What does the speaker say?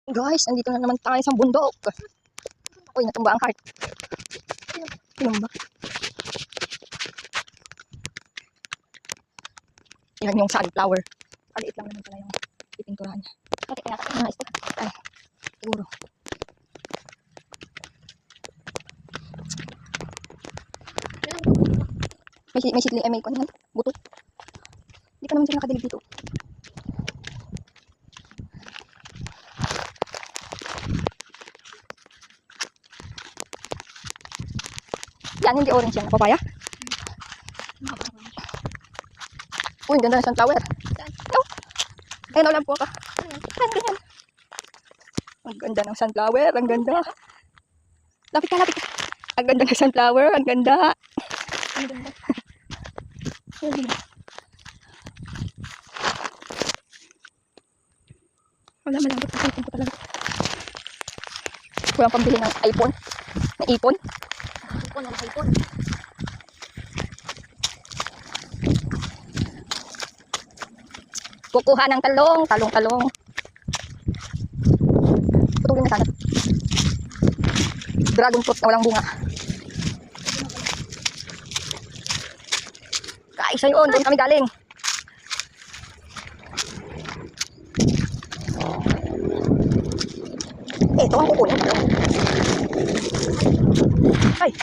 Guys, nandito na naman tayo sa bundok. Uy, natumba ang heart. Tumba. Yan yung sunflower. Kaliit lang naman pala yung pipinturahan niya. Bakit kaya kasi mga ito? Ay, siguro. May sidling, ay may kung yan, buto. Hindi pa naman sila nakadilig dito. Yan, hindi orange yan. Papaya? Uy, ang ganda ng sunflower. No. Ayun, wala po ka. Yan, ganyan. Ang ganda ng sunflower. Ang ganda. Lapit ka, lapit ka. Ang ganda ng sunflower. Ang ganda. Ang ganda. Wala, malambot ang iPhone ko talaga. Walang pambili ng iPhone. Na ipon. Wala iPhone. Kukuha ng talong. Talong. Putulin na sana. Dragon fruit na walang bunga. Kaisa yun. Doon kami galing. Ito ang kukunin. Ay.